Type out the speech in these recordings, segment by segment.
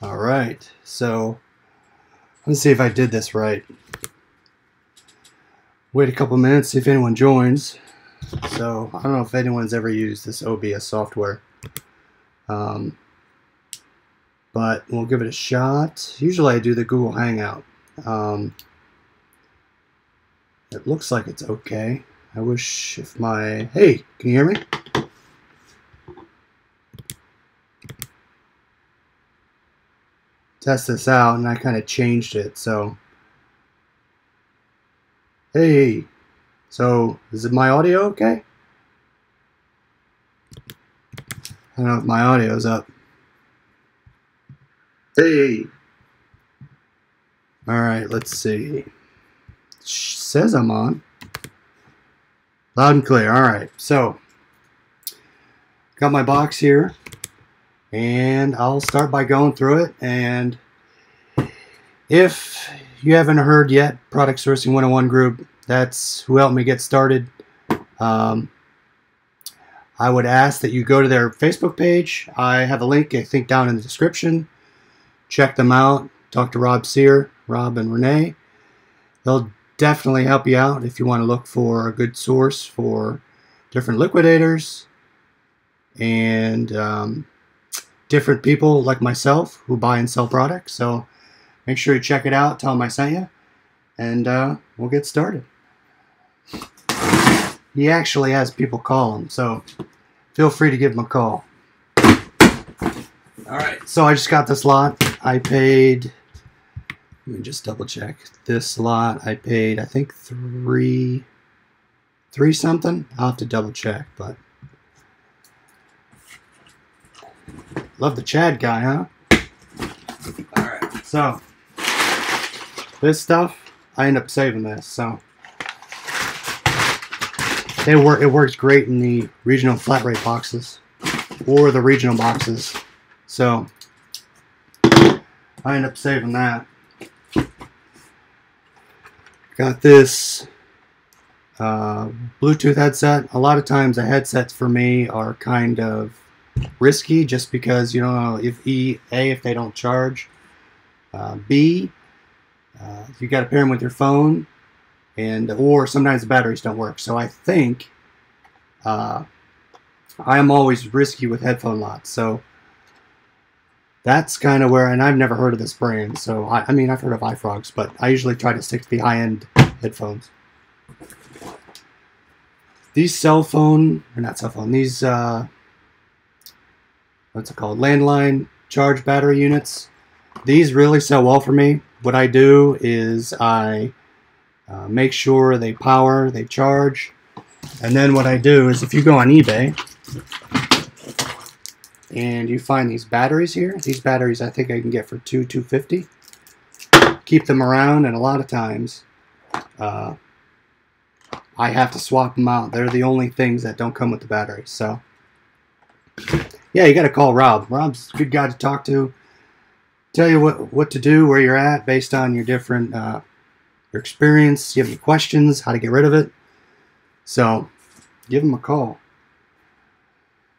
Alright, so let's see if I did this right. Wait a couple minutes, see if anyone joins. So, I don't know if anyone's ever used this OBS software. But we'll give it a shot. Usually I do the Google Hangout. It looks like it's okay. I wish if my... Hey, can you hear me? Test this out, and I kind of changed it, so... Hey! So, is it my audio okay? I don't know if my audio's up. Hey! Alright, let's see. It says I'm on. Loud and clear. Alright, so got my box here, and I'll start by going through it. And if you haven't heard yet, Product Sourcing 101 group, that's who helped me get started. I would ask that you go to their Facebook page. I have a link, I think, down in the description. Check them out. Talk to Rob and Renee. They'll definitely help you out if you want to look for a good source for different liquidators and different people like myself who buy and sell products. So make sure you check it out. Tell them I sent you, and we'll get started. He actually has people call him, so feel free to give him a call. Alright, so I just got this lot. I paid... Let me just double check. This lot I paid, I think, three something. I'll have to double check, but love the Chad guy, huh? Alright, so this stuff, I end up saving this, so it works great in the regional flat rate boxes or the regional boxes. So I end up saving that. Got this Bluetooth headset. A lot of times the headsets for me are kind of risky just because you don't know if if they don't charge, B, you got to pair them with your phone, and or sometimes the batteries don't work. So I think I am always risky with headphone lots. So that's kind of where, and I've never heard of this brand, so I mean, I've heard of iFrogs, but I usually try to stick to the high-end headphones. These these, what's it called, landline charge battery units, these really sell well for me. What I do is I make sure they power, they charge, and then what I do is if you go on eBay, and you find these batteries here. These batteries I think I can get for $250. Keep them around, and a lot of times I have to swap them out. They're the only things that don't come with the batteries. So yeah, you got to call Rob. Rob's a good guy to talk to. Tell you what to do, where you're at, based on your different your experience. You have any questions, how to get rid of it. So give him a call.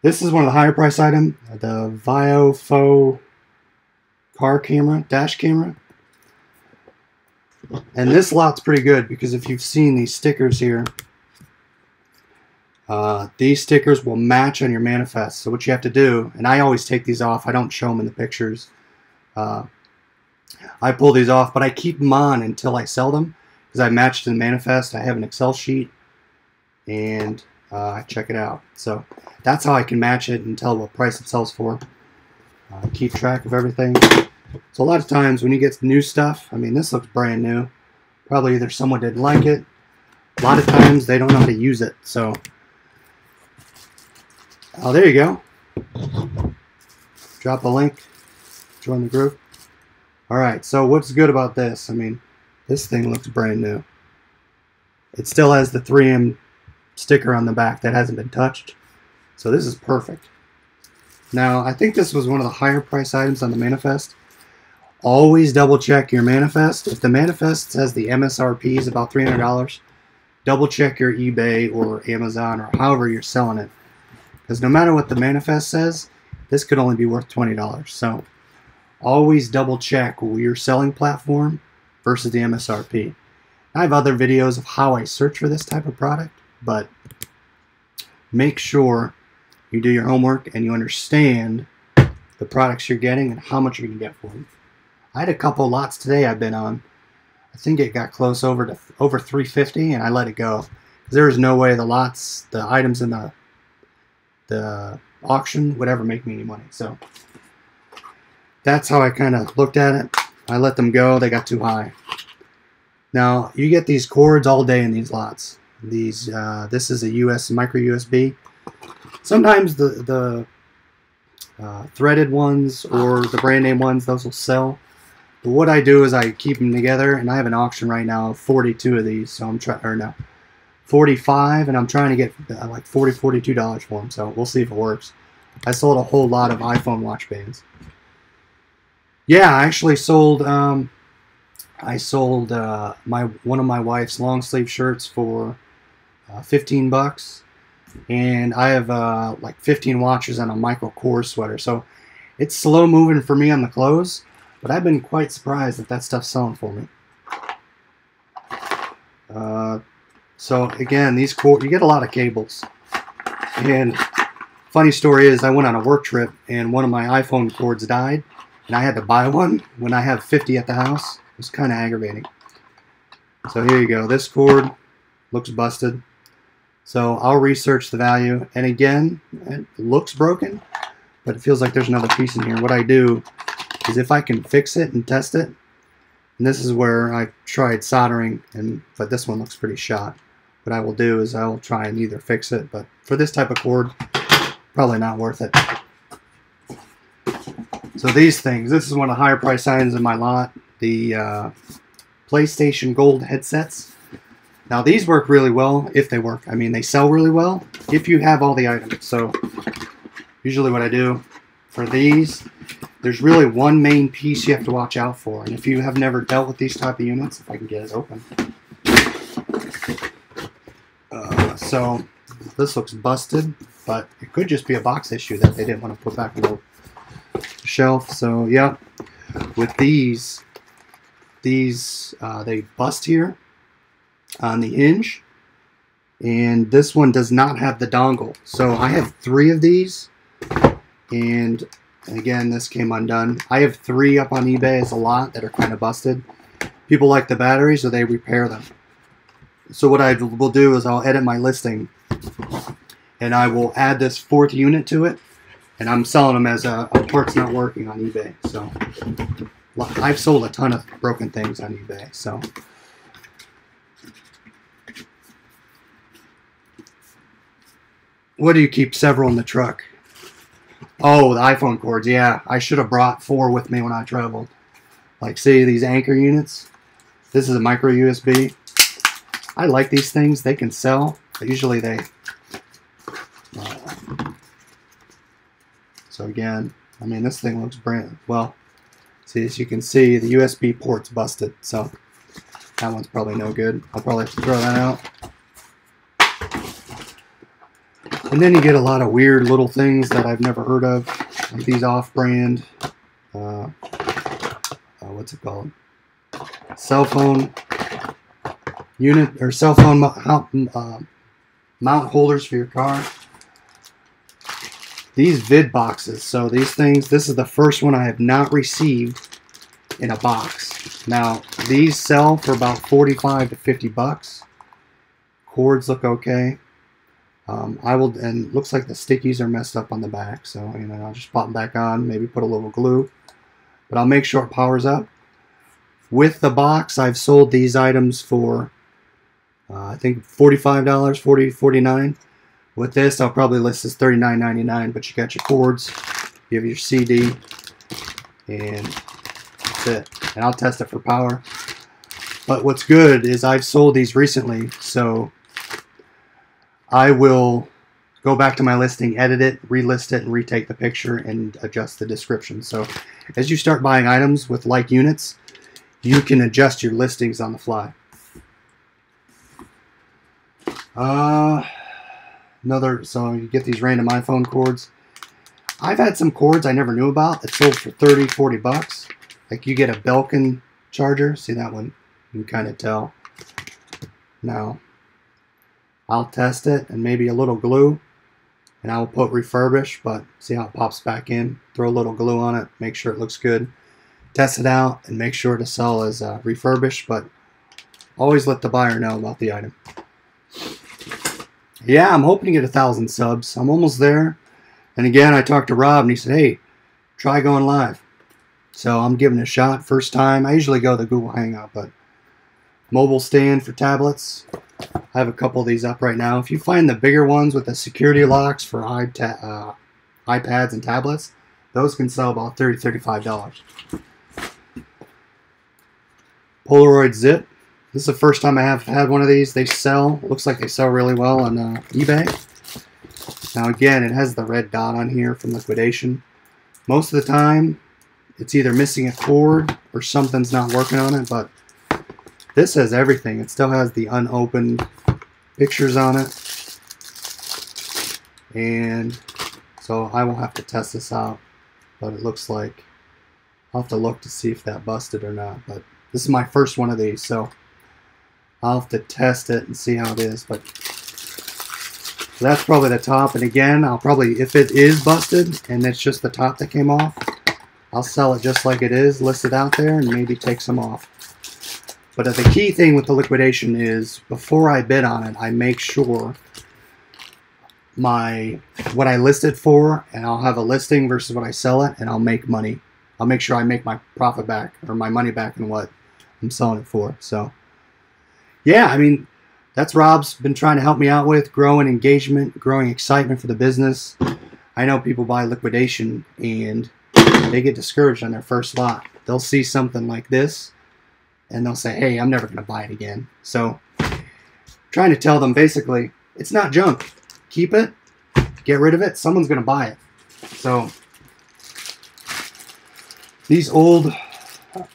This is one of the higher price items, the VIOFO car camera, dash camera. And this lot's pretty good because if you've seen these stickers here, these stickers will match on your manifest. So what you have to do, and I always take these off, I don't show them in the pictures. I pull these off, but I keep them on until I sell them because I matched the manifest. I have an Excel sheet, and I check it out. So that's how I can match it and tell what price it sells for. Keep track of everything. So a lot of times when you get new stuff, I mean, this looks brand new. Probably either someone didn't like it. A lot of times they don't know how to use it. So, oh, there you go. Drop a link. Join the group. Alright, so what's good about this? I mean, this thing looks brand new. It still has the 3M sticker on the back that hasn't been touched. So this is perfect. Now, I think this was one of the higher price items on the manifest. Always double check your manifest. If the manifest says the MSRP is about $300, double check your eBay or Amazon or however you're selling it. Because no matter what the manifest says, this could only be worth $20. So always double check your selling platform versus the MSRP. I have other videos of how I search for this type of product, but make sure you do your homework and you understand the products you're getting and how much you can get for them. I had a couple lots today I've been on. I think it got close over 350, and I let it go. There is no way the items in the auction would ever make me any money. So that's how I kind of looked at it. I let them go. They got too high. Now you get these cords all day in these lots. These this is a US micro USB. Sometimes the threaded ones or the brand name ones, those will sell. But what I do is I keep them together, and I have an auction right now of 42 of these. So I'm trying, or no, 45, and I'm trying to get like $42 for them. So we'll see if it works. I sold a whole lot of iPhone watch bands. Yeah, I actually sold. I sold one of my wife's long sleeve shirts for 15 bucks, and I have like 15 watches on a Michael Kors sweater. So it's slow moving for me on the clothes. But I've been quite surprised that stuff's selling for me. So again, these cords, you get a lot of cables. And funny story is, I went on a work trip and one of my iPhone cords died, and I had to buy one when I have 50 at the house. It was kind of aggravating. So here you go. This cord looks busted. So I'll research the value. And again, it looks broken, but it feels like there's another piece in here. What I do is, if I can fix it and test it, and this is where I tried soldering, but this one looks pretty shot. What I will do is I will try and either fix it, but for this type of cord, probably not worth it. So these things, this is one of the higher price items in my lot, the PlayStation Gold headsets. Now these work really well, if they work. I mean, they sell really well if you have all the items. So usually what I do for these, there's really one main piece you have to watch out for. And if you have never dealt with these type of units, if I can get it open. So this looks busted, but it could just be a box issue that they didn't want to put back on the shelf. So yeah, with these they bust here on the hinge, and this one does not have the dongle. So I have 3 of these, and again, this came undone. I have 3 up on eBay as a lot that are kind of busted. People like the batteries, so they repair them. So what I will do is I'll edit my listing, and I will add this 4th unit to it, and I'm selling them as a part's not working on eBay. So I've sold a ton of broken things on eBay. So what do you keep several in the truck? Oh, the iPhone cords. Yeah, I should have brought 4 with me when I traveled. Like, see these anchor units? This is a micro USB. I like these things. They can sell, but usually they... so again, I mean, this thing looks brand... Well, see, as you can see, the USB port's busted. So that one's probably no good. I'll probably have to throw that out. And then you get a lot of weird little things that I've never heard of, like these off-brand, what's it called? Cell phone unit, or cell phone mount holders for your car. These vid boxes. So these things, this is the first one I have not received in a box. Now these sell for about 45 to 50 bucks. Cords look okay. And looks like the stickies are messed up on the back, so you know, I'll just pop them back on, maybe put a little glue, but I'll make sure it powers up. With the box, I've sold these items for I think $45, $49. With this, I'll probably list this $39.99, but you got your cords, you have your CD, and that's it. And I'll test it for power. But what's good is I've sold these recently, so I will go back to my listing, edit it, relist it, and retake the picture and adjust the description. So as you start buying items with like units, you can adjust your listings on the fly. So you get these random iPhone cords. I've had some cords I never knew about that sold for 30, 40 bucks. Like you get a Belkin charger. See that one? You can kind of tell. Now, I'll test it and maybe a little glue. And I'll put refurbish, but see how it pops back in. Throw a little glue on it. Make sure it looks good. Test it out and make sure to sell as refurbished. But always let the buyer know about the item. Yeah, I'm hoping to get 1,000 subs. I'm almost there. And again, I talked to Rob and he said, hey, try going live. So I'm giving it a shot. First time. I usually go to the Google Hangout, but mobile stand for tablets. I have a couple of these up right now. If you find the bigger ones with the security locks for iPads and tablets, those can sell about $30, $35. Polaroid Zip. This is the first time I have had one of these. They sell. Looks like they sell really well on eBay. Now again, it has the red dot on here from Liquidation. Most of the time, it's either missing a cord or something's not working on it, but this has everything. It still has the unopened pictures on it. And so I will have to test this out, but it looks like I'll have to look to see if that busted or not. But this is my first one of these, so I'll have to test it and see how it is. But that's probably the top. And again, I'll probably, if it is busted and it's just the top that came off, I'll sell it just like it is, list it out there, and maybe take some off. But the key thing with the Liquidation is before I bid on it, I make sure what I list it for, and I'll have a listing versus what I sell it, and I'll make money. I'll make sure I make my profit back or my money back in what I'm selling it for. So yeah, I mean, that's Rob's been trying to help me out with growing engagement, growing excitement for the business. I know people buy Liquidation and they get discouraged on their first lot. They'll see something like this and they'll say, hey, I'm never going to buy it again. So trying to tell them basically, it's not junk. Keep it, get rid of it, someone's going to buy it. So these old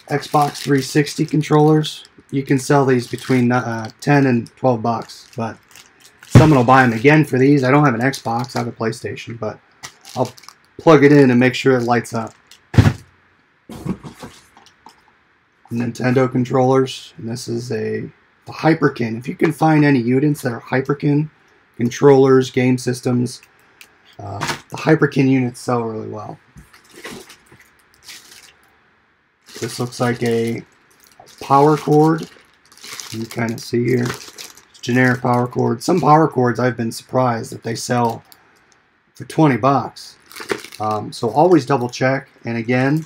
Xbox 360 controllers, you can sell these between 10 and 12 bucks, but someone will buy them again for these. I don't have an Xbox, I have a PlayStation, but I'll plug it in and make sure it lights up. Nintendo controllers, and this is a Hyperkin. If you can find any units that are Hyperkin controllers, game systems, the Hyperkin units sell really well. This looks like a power cord. You can kind of see here. Generic power cord. Some power cords I've been surprised that they sell for 20 bucks. So always double check. And again,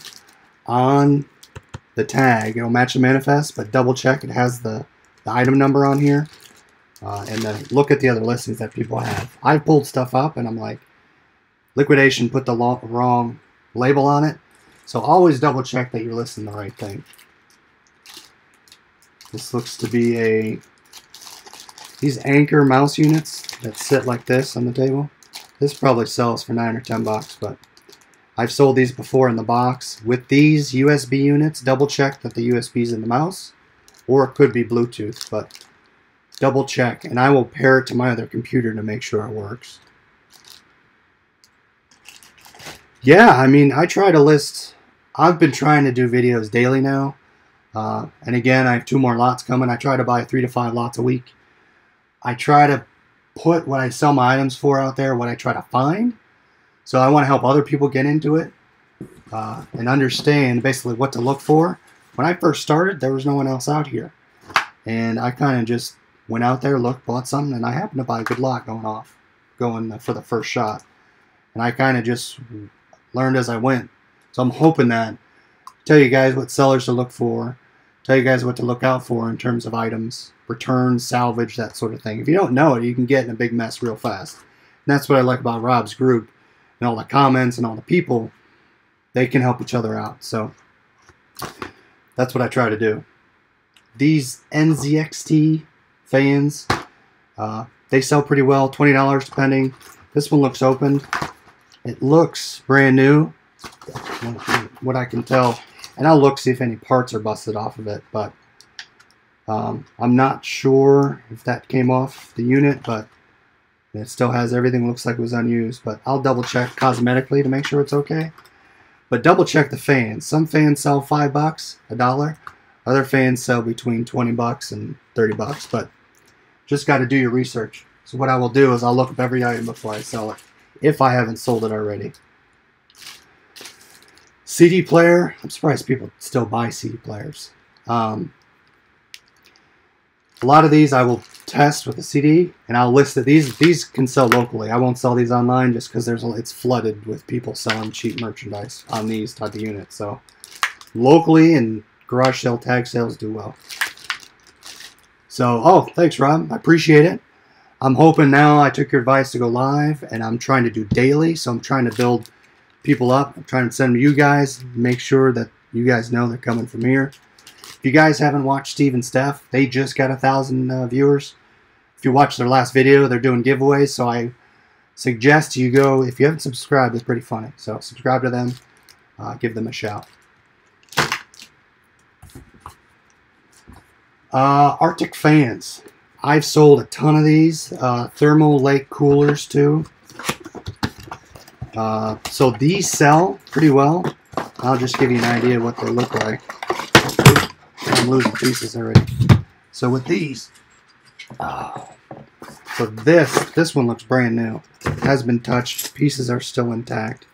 on the tag, it'll match the manifest, but double check it has the item number on here. And then look at the other listings that people have. I've pulled stuff up and I'm like, Liquidation put the wrong label on it. So always double check that you're listing the right thing. This looks to be these Anchor mouse units that sit like this on the table. This probably sells for 9 or 10 bucks, but I've sold these before in the box. With these USB units, double check that the USB is in the mouse, or it could be Bluetooth, but double check, and I will pair it to my other computer to make sure it works. Yeah, I mean, I try to list, I've been trying to do videos daily now, and again, I have 2 more lots coming. I try to buy 3 to 5 lots a week. I try to put what I sell my items for out there, what I try to find. So I want to help other people get into it and understand basically what to look for. When I first started, there was no one else out here. And I kind of just went out there, looked, bought something, and I happened to buy a good lot going for the first shot. And I kind of just learned as I went. So I'm hoping that tell you guys what sellers to look for, tell you guys what to look out for in terms of items, returns, salvage, that sort of thing. If you don't know it, you can get in a big mess real fast. And that's what I like about Rob's group. And all the comments and all the people, they can help each other out. So that's what I try to do. These NZXT fans, they sell pretty well, $20 depending. This one looks opened. It looks brand new, what I can tell. And I'll look, see if any parts are busted off of it. But I'm not sure if that came off the unit, but And it still has everything, looks like it was unused, but I'll double check cosmetically to make sure it's okay. But double check the fans. Some fans sell $5, $1. Other fans sell between $20 and $30, but just got to do your research. So what I will do is I'll look up every item before I sell it, if I haven't sold it already. CD player. I'm surprised people still buy CD players. A lot of these I will test with a CD, and I'll list that these can sell locally. I won't sell these online just because it's flooded with people selling cheap merchandise on these type of units. So locally and garage sale, tag sales do well. So, oh, thanks, Rob. I appreciate it. I'm hoping now I took your advice to go live, and I'm trying to do daily. So I'm trying to build people up. I'm trying to send them to you guys, make sure that you guys know they're coming from here. If you guys haven't watched Steve and Steph, they just got 1,000 viewers. If you watch their last video, they're doing giveaways. So I suggest you go, if you haven't subscribed, it's pretty funny. So subscribe to them, give them a shout. Arctic fans. I've sold a ton of these. Thermal lake coolers too. So these sell pretty well. I'll just give you an idea of what they look like. I'm losing pieces already. So with these, so this one looks brand new. It has been touched. Pieces are still intact.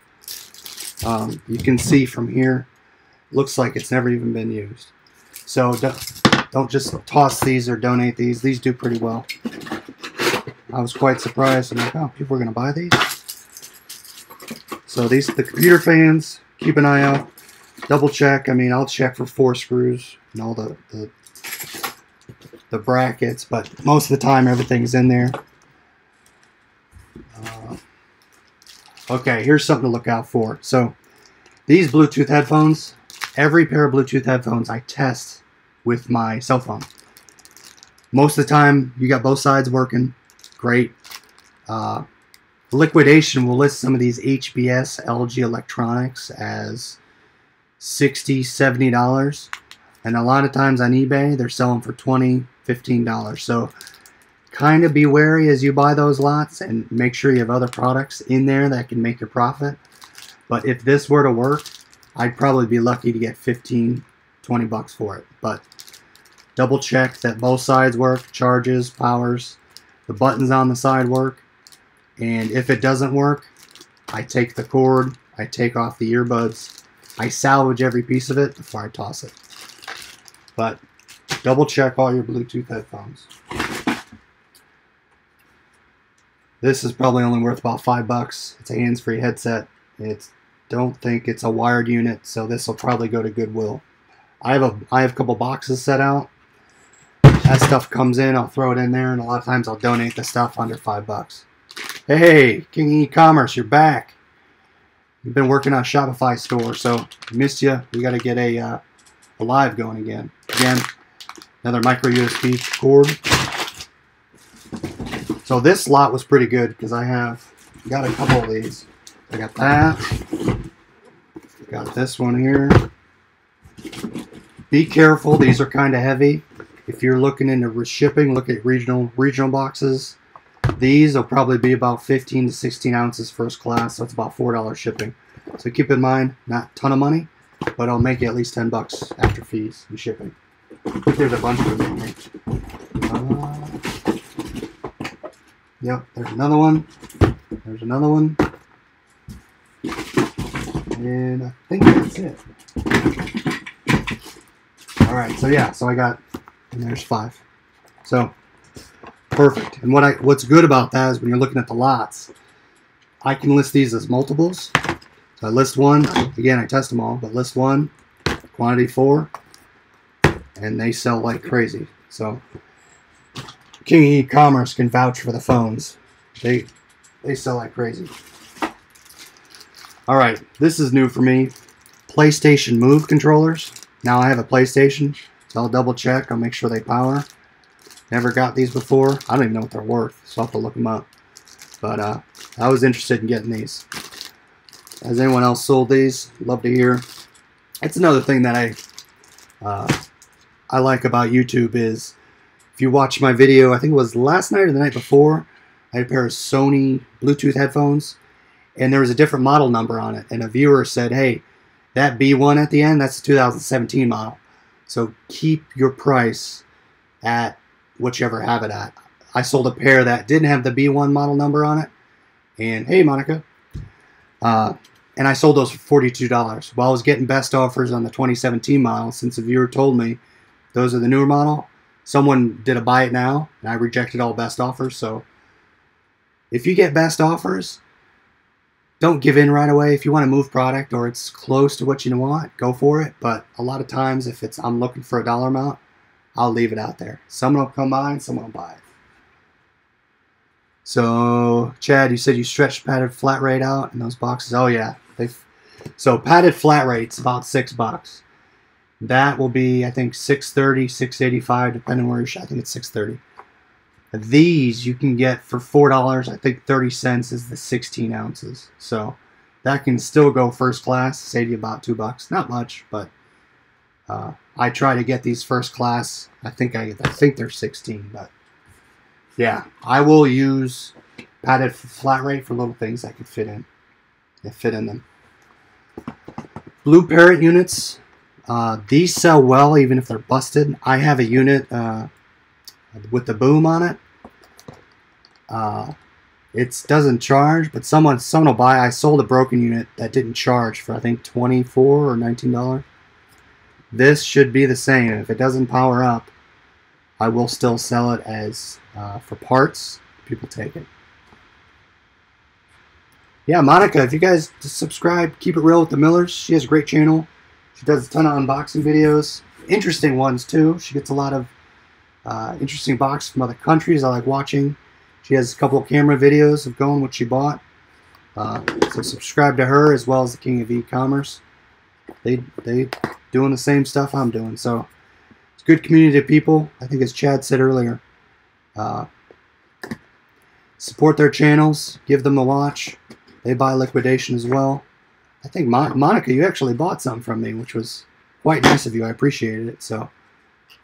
You can see from here, looks like it's never even been used. So don't just toss these or donate these. These do pretty well. I was quite surprised. I'm like, oh, people are going to buy these? So these, the computer fans, keep an eye out. Double check. I mean, I'll check for 4 screws and all the brackets, but most of the time everything's in there. Okay, here's something to look out for. So these Bluetooth headphones, every pair of Bluetooth headphones I test with my cell phone. Most of the time, you got both sides working. Great. Liquidation will list some of these HBS LG electronics as $60, $70. And a lot of times on eBay, they're selling for $20, $15. So kind of be wary as you buy those lots and make sure you have other products in there that can make your profit. But if this were to work, I'd probably be lucky to get 15, 20 bucks for it. But double check that both sides work, charges, powers, the buttons on the side work. And if it doesn't work, I take the cord, I take off the earbuds, I salvage every piece of it before I toss it. But double check all your Bluetooth headphones. This is probably only worth about $5. It's a hands-free headset. Don't think it's a wired unit, so this will probably go to Goodwill. I have a couple boxes set out. As stuff comes in, I'll throw it in there, and a lot of times I'll donate the stuff under $5. Hey, King E-commerce, you're back. You've been working on Shopify store, so missed you. We got to get a live going again. Again, another micro USB cord. So this lot was pretty good because I got a couple of these. I got that. Got this one here. Be careful; these are kind of heavy. If you're looking into shipping, look at regional boxes. These will probably be about 15 to 16 ounces first class, so it's about $4 shipping. So keep in mind, not a ton of money, but it'll make you at least 10 bucks after fees and shipping. I think there's a bunch of them in here. Yep, there's another one. There's another one. And I think that's it. Alright, so yeah, so I got, and there's 5. So perfect. And what's good about that is when you're looking at the lots, I can list these as multiples. So I list one, again I test them all, but list one, quantity 4, and they sell like crazy. So King E-commerce can vouch for the phones. They sell like crazy. Alright, this is new for me. PlayStation Move controllers. Now I have a PlayStation, so I'll double check, I'll make sure they power. Never got these before. I don't even know what they're worth, so I'll have to look them up. But I was interested in getting these. Has anyone else sold these? Love to hear. It's another thing that I like about YouTube is if you watch my video, I think it was last night or the night before, I had a pair of Sony Bluetooth headphones, and there was a different model number on it. And a viewer said, hey, that B1 at the end, that's a 2017 model. So keep your price at what you ever have it at. I sold a pair that didn't have the B1 model number on it. And hey, Monica. And I sold those for $42. While I was getting best offers on the 2017 model, since the viewer told me those are the newer model, someone did a buy it now, and I rejected all best offers. So if you get best offers, don't give in right away. If you want to move product or it's close to what you want, go for it. But a lot of times, if it's I'm looking for a dollar amount, I'll leave it out there. Someone will come by and someone will buy it. So, Chad, you said you stretched padded flat rate out in those boxes. Oh, yeah. So, padded flat rate's about $6. That will be, I think, $6.30, $6.85, depending where you're shopping. I think it's $6.30. These you can get for $4. I think 30 cents is the 16 ounces. So, that can still go first class. Save you about $2. Not much, but I try to get these first class. I think they're 16, but yeah, I will use padded flat rate for little things that can fit in. They fit in them. Blue Parrot units. These sell well even if they're busted. I have a unit with the boom on it. It doesn't charge, but someone will buy. I sold a broken unit that didn't charge for I think $24 or $19. This should be the same. If it doesn't power up, I will still sell it as for parts. People take it. Yeah, Monica, if you guys subscribe, keep it real with the Millers. She has a great channel. She does a ton of unboxing videos. Interesting ones, too. She gets a lot of interesting boxes from other countries I like watching. She has a couple of camera videos of going what she bought. So subscribe to her as well as the King of E-Commerce. They doing the same stuff I'm doing. So it's a good community of people. I think as Chad said earlier, support their channels. Give them a watch. They buy Liquidation as well. I think, Monica, you actually bought some from me, which was quite nice of you. I appreciated it. So,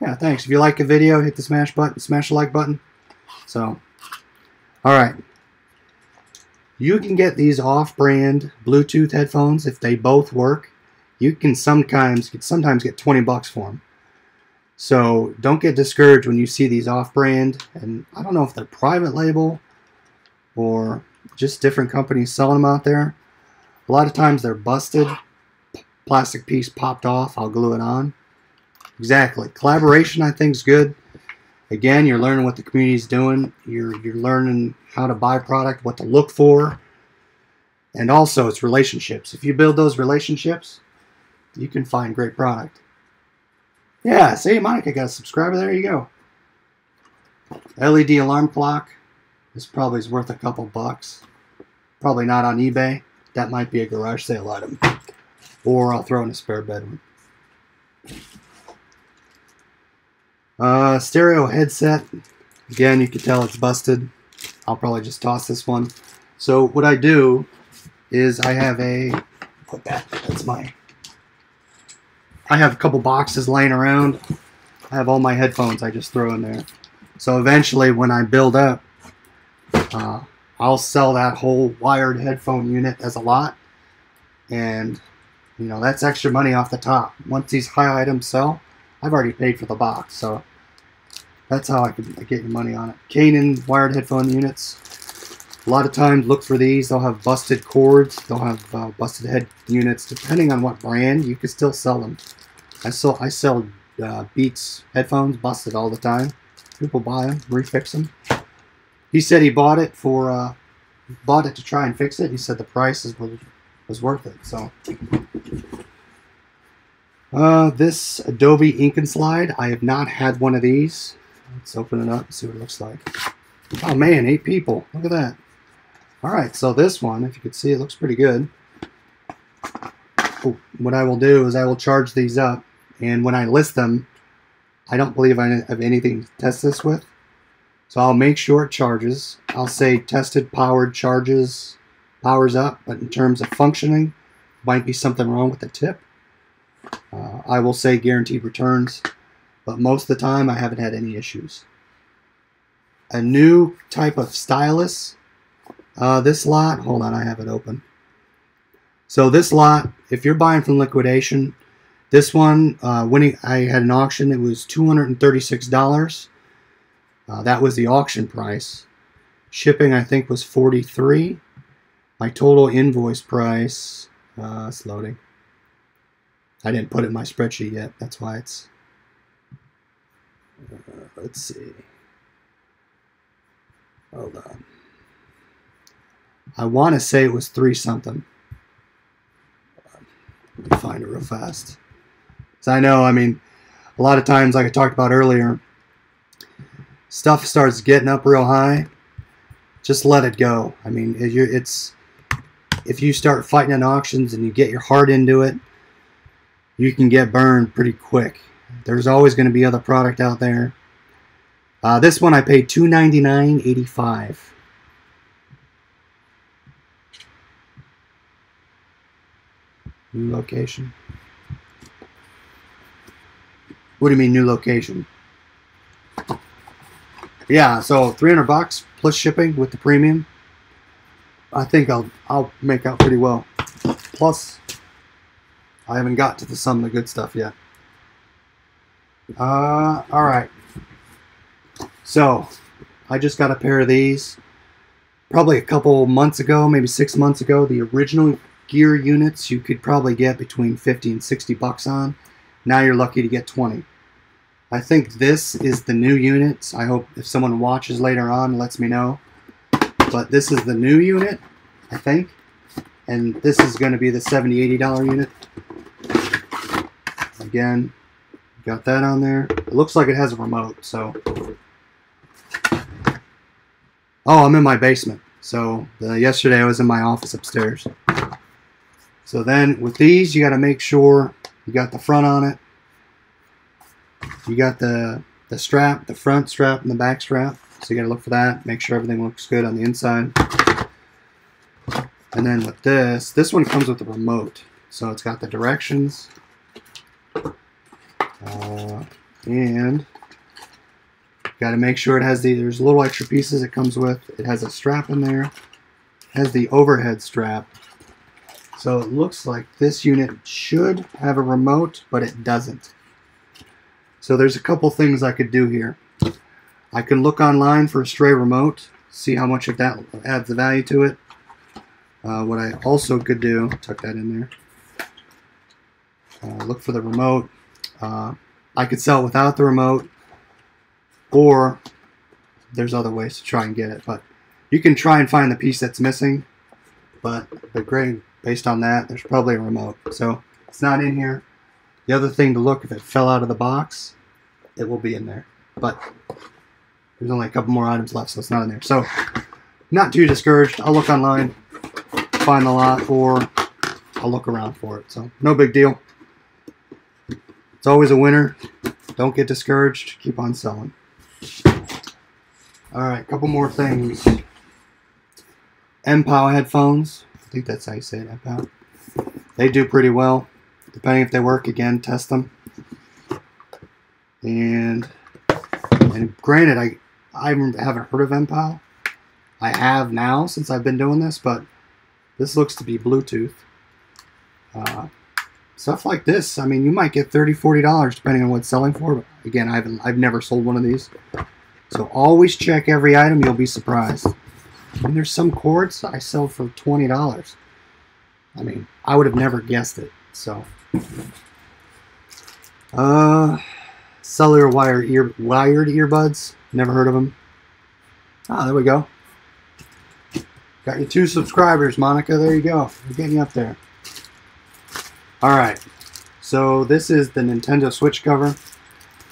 yeah, thanks. If you like the video, hit the smash the like button. So, all right. You can get these off-brand Bluetooth headphones if they both work. You can sometimes get 20 bucks for them. So don't get discouraged when you see these off-brand. And I don't know if they're private label or just different companies selling them out there. A lot of times they're busted. Plastic piece popped off. I'll glue it on. Exactly. Collaboration, I think, is good. Again, you're learning what the community's doing. You're learning how to buy product, what to look for. And also, it's relationships. If you build those relationships, you can find great product. Yeah, say, Monica got a subscriber. There you go. LED alarm clock. This probably is worth a couple bucks. Probably not on eBay. That might be a garage sale item. Or I'll throw in a spare bedroom. Stereo headset. Again, you can tell it's busted. I'll probably just toss this one. So what I do is I have I have a couple boxes laying around. I have all my headphones I just throw in there. So eventually when I build up, I'll sell that whole wired headphone unit as a lot. And, you know, that's extra money off the top. Once these high items sell, I've already paid for the box. So that's how I can get your money on it. Canon wired headphone units. A lot of times look for these. They'll have busted cords. They'll have busted head units. Depending on what brand, you can still sell them. I sell Beats headphones busted all the time. People buy them, refix them. He said he bought it to try and fix it. He said the price was worth it. So this Adobe Ink and Slide, I have not had one of these. Let's open it up and see what it looks like. Oh man, 8 people. Look at that. Alright, so this one, if you can see, it looks pretty good. What I will do is I will charge these up, and when I list them, I don't believe I have anything to test this with. So I'll make sure it charges. I'll say tested, powered, charges, powers up, but in terms of functioning, might be something wrong with the tip. I will say guaranteed returns, but most of the time I haven't had any issues. a new type of stylus. This lot, hold on, I have it open. So this lot, if you're buying from Liquidation, this one, when I had an auction, it was $236. That was the auction price. Shipping, I think, was $43. My total invoice price, it's loading. I didn't put it in my spreadsheet yet. That's why it's, let's see. Hold on. I want to say it was 3 something. Let me find it real fast. So I know, I mean, a lot of times, like I talked about earlier, stuff starts getting up real high. Just let it go. I mean, if you start fighting in auctions and you get your heart into it, you can get burned pretty quick. There's always going to be other product out there. This one I paid $299.85. New location. What do you mean new location? Yeah, so $300 plus shipping with the premium. I think I'll make out pretty well. Plus, I haven't got to some of the good stuff yet. All right. So I just got a pair of these probably a couple months ago, maybe 6 months ago. The original gear units you could probably get between 50 and 60 bucks on. Now you're lucky to get 20. I think this is the new units. I hope if someone watches later on lets me know. But this is the new unit, I think. And this is going to be the $70, $80 unit. Again, got that on there. It looks like it has a remote, so. Oh, I'm in my basement. So yesterday I was in my office upstairs. So then with these, you got to make sure you got the front on it. You got the strap, the front strap and the back strap. So you got to look for that. Make sure everything looks good on the inside. And then with this one comes with the remote. So it's got the directions. And got to make sure it has there's little extra pieces it comes with. It has a strap in there. It has the overhead strap. So it looks like this unit should have a remote, but it doesn't. So there's a couple things I could do here. I can look online for a stray remote, see how much of that adds the value to it. What I also could do, tuck that in there, look for the remote. I could sell it without the remote, or there's other ways to try and get it. But you can try and find the piece that's missing, but great, based on that, there's probably a remote. So it's not in here. The other thing to look, if it fell out of the box, it will be in there. But there's only a couple more items left, so it's not in there. So not too discouraged. I'll look online, find the lot, or I'll look around for it. So no big deal. It's always a winner. Don't get discouraged. Keep on selling. Alright, a couple more things. MPOW headphones. I think that's how you say it, MPOW. They do pretty well. Depending if they work, again, test them. And granted, I haven't heard of MPOW. I have now since I've been doing this, but this looks to be Bluetooth. Stuff like this, I mean, you might get $30, $40 depending on what it's selling for. But again, I've never sold one of these. So always check every item, you'll be surprised. And there's some cords I sell for $20. I mean, I would have never guessed it. So cellular wired earbuds. Never heard of them. Ah, there we go. Got your 2 subscribers, Monica. There you go. We're getting you up there. Alright. So this is the Nintendo Switch cover.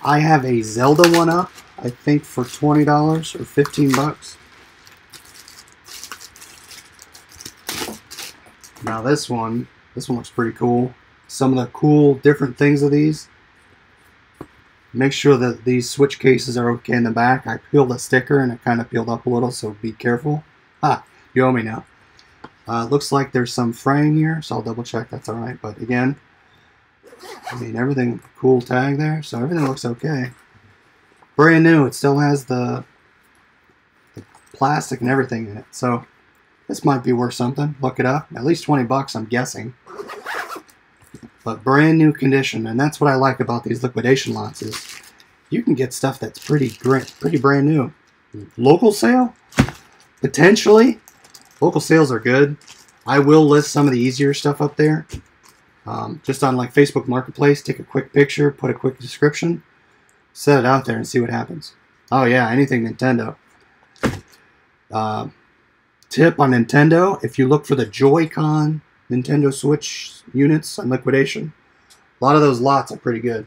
I have a Zelda one up, I think for $20 or 15 bucks. Now this one looks pretty cool. Some of the cool different things of these. Make sure that these switch cases are okay in the back. I peeled a sticker and it kind of peeled up a little, so be careful. Ha! You owe me now. Looks like there's some fraying here, so I'll double check that's alright. But again, I mean, everything, cool tag there, so everything looks okay. Brand new. It still has the plastic and everything in it. So this might be worth something. Look it up. At least 20 bucks, I'm guessing. But brand new condition, and that's what I like about these liquidation lots is you can get stuff that's pretty brand new. Local sale? Potentially. Local sales are good. I will list some of the easier stuff up there. Just on like Facebook Marketplace, take a quick picture, put a quick description, set it out there and see what happens. Oh yeah, anything Nintendo. Tip on Nintendo, if you look for the Joy-Con Nintendo Switch units on liquidation, a lot of those lots are pretty good.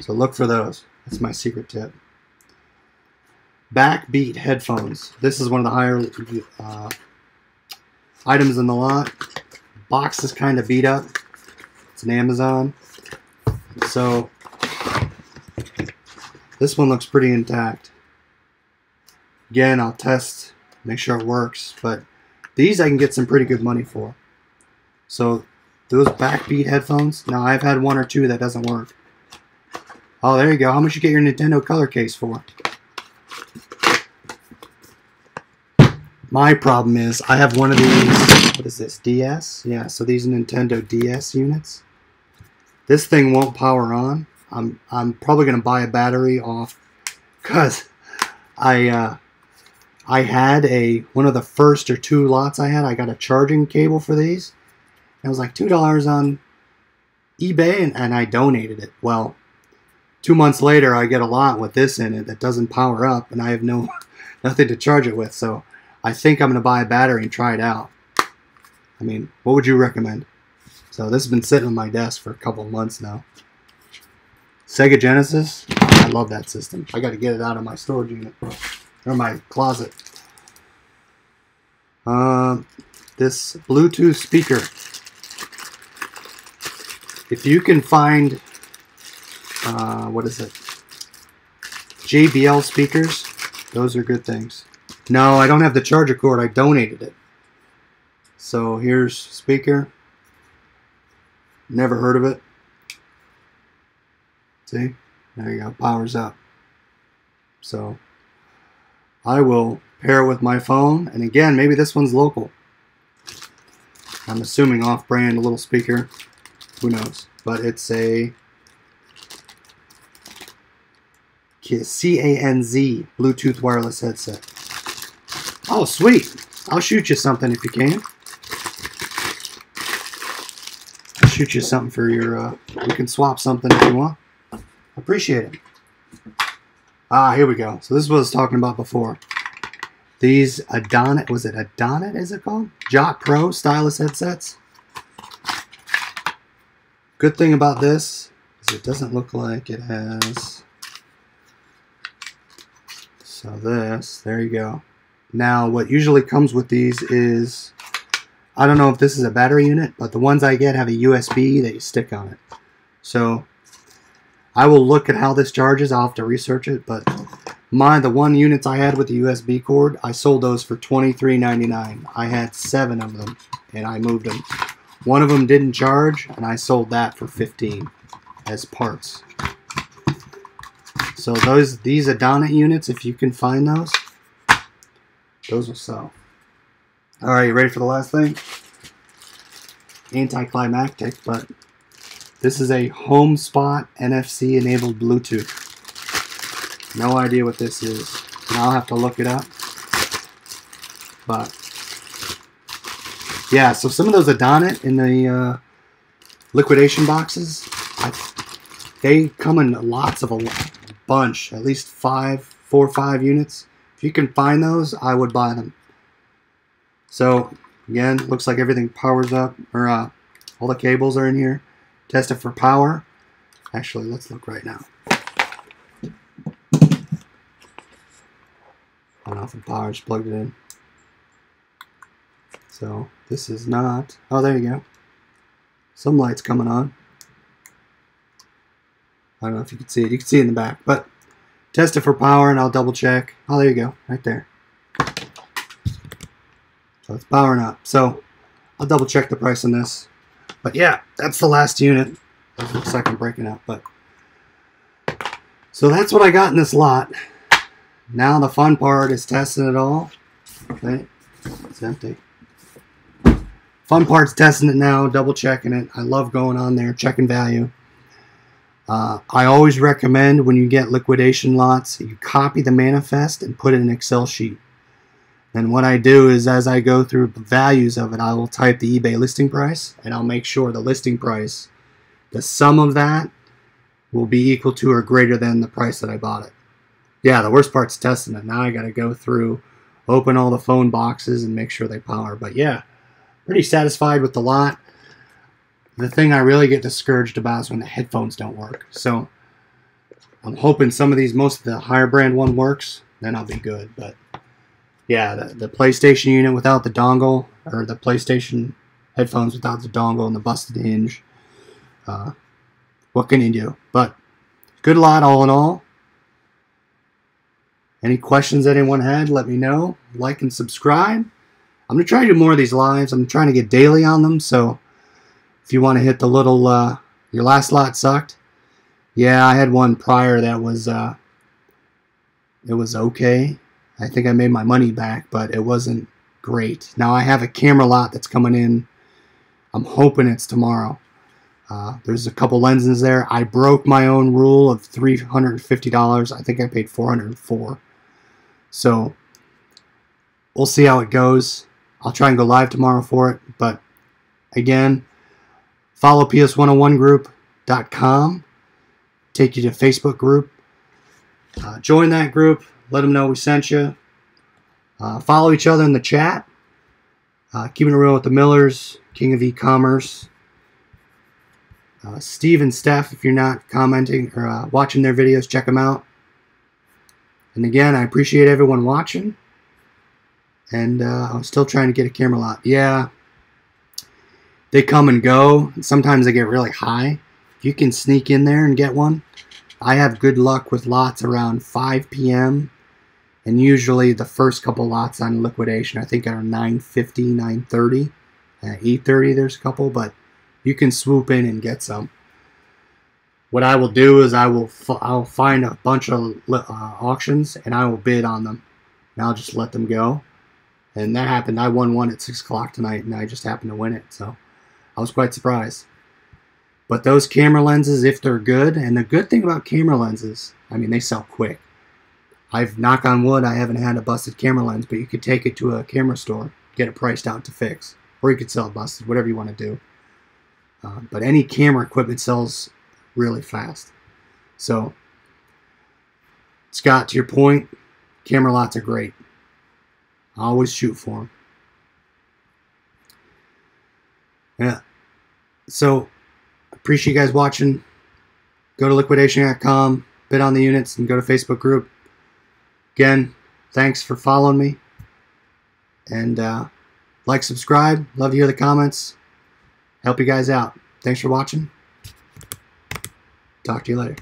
So look for those. That's my secret tip. Backbeat headphones. This is one of the higher items in the lot. Box is kind of beat up. It's an Amazon. So this one looks pretty intact. Again, I'll test, make sure it works. But these I can get some pretty good money for. So those Backbeat headphones. Now I've had one or two that doesn't work. Oh, there you go. How much you get your Nintendo color case for? My problem is I have one of these. What is this? DS? Yeah, so these are Nintendo DS units. This thing won't power on. I'm probably gonna buy a battery off because I had one of the first or two lots I had. I got a charging cable for these. It was like $2 on eBay, and I donated it. Well, 2 months later, I get a lot with this in it that doesn't power up, and I have nothing to charge it with. So I think I'm going to buy a battery and try it out. I mean, what would you recommend? So this has been sitting on my desk for a couple of months now. Sega Genesis. I love that system. I got to get it out of my storage unit or my closet. This Bluetooth speaker. If you can find, what is it? JBL speakers. Those are good things. No, I don't have the charger cord. I donated it. So here's speaker. Never heard of it. See? There you go. Powers up. So I will pair it with my phone. And again, maybe this one's local. I'm assuming off-brand, a little speaker. Who knows? But it's a CANZ Bluetooth wireless headset. Oh, sweet. I'll shoot you something if you can. I'll shoot you something for your, you can swap something if you want. Appreciate it. Ah, here we go. So this is what I was talking about before. These Adonit, was it Adonit, is it called? Jot Pro stylus headsets. Good thing about this is it doesn't look like it has. So this, there you go. Now what usually comes with these is, I don't know if this is a battery unit, but the ones I get have a USB that you stick on it. So I will look at how this charges. I'll have to research it, but the one units I had with the USB cord, I sold those for $23.99. I had 7 of them, and I moved them. One of them didn't charge, and I sold that for $15 as parts. So these Adonit units, if you can find those will sell. All right, you ready for the last thing? Anticlimactic, but this is a HomeSpot NFC enabled Bluetooth. No idea what this is. And I'll have to look it up. But yeah, so some of those Adonit in the liquidation boxes, they come in lots of a bunch, at least 4 or 5 units. If you can find those, I would buy them. So again, looks like everything powers up, or all the cables are in here. Test it for power. Actually, let's look right now. I don't know if the power's plugged it in. So this is not. Oh, there you go. Some lights coming on. I don't know if you can see it. You can see it in the back, but test it for power, and I'll double check. Oh, there you go, right there. So it's powering up. So I'll double check the price on this. But yeah, that's the last unit. It looks like I'm breaking up, but so that's what I got in this lot. now the fun part is testing it all. Okay, it's empty. Fun part's testing it now, double checking it. I love going on there, checking value. I always recommend when you get liquidation lots, you copy the manifest and put it in an Excel sheet. And what I do is, as I go through the values of it, I will type the eBay listing price, and I'll make sure the listing price, the sum of that, will be equal to or greater than the price that I bought it. Yeah, the worst part's testing it. Now I got to go through, open all the phone boxes and make sure they power. But yeah, pretty satisfied with the lot. The thing I really get discouraged about is when the headphones don't work. So I'm hoping some of these, most of the higher brand one works, then I'll be good. But yeah, the PlayStation unit without the dongle, or the PlayStation headphones without the dongle and the busted hinge. What can you do? But good lot all in all. Any questions anyone had, let me know. Like and subscribe. I'm going to try to do more of these lives. I'm trying to get daily on them, so if you want to hit the little, your last lot sucked. Yeah, I had one prior that was, it was okay. I think I made my money back, but it wasn't great. Now I have a camera lot that's coming in. I'm hoping it's tomorrow. There's a couple lenses there. I broke my own rule of $350. I think I paid $404. So we'll see how it goes. I'll try and go live tomorrow for it. But again, follow ps101group.com. Take you to Facebook group. Join that group. Let them know we sent you. Follow each other in the chat. Keeping it real with the Millers, King of E-commerce. Steve and Steph, if you're not commenting or watching their videos, check them out. And again, I appreciate everyone watching. And I'm still trying to get a camera lot. Yeah, they come and go. And sometimes they get really high. If you can sneak in there and get one. I have good luck with lots around 5 p.m. And usually the first couple lots on liquidation, I think are 9:50, 9:30. At 8:30 there's a couple, but you can swoop in and get some. What I will do is I'll find a bunch of auctions and I will bid on them. And I'll just let them go. And that happened. I won one at 6 o'clock tonight and I just happened to win it. So I was quite surprised. But those camera lenses, if they're good, and the good thing about camera lenses, I mean, they sell quick. I've, knock on wood, I haven't had a busted camera lens, but you could take it to a camera store, get it priced out to fix. Or you could sell it busted, whatever you want to do. But any camera equipment sells really fast. So, Scott, to your point, camera lots are great. I always shoot for them. Yeah. So, appreciate you guys watching. Go to liquidation.com, bid on the units, and go to Facebook group. Again, thanks for following me. And like, subscribe. Love to hear the comments. Help you guys out. Thanks for watching. Talk to you later.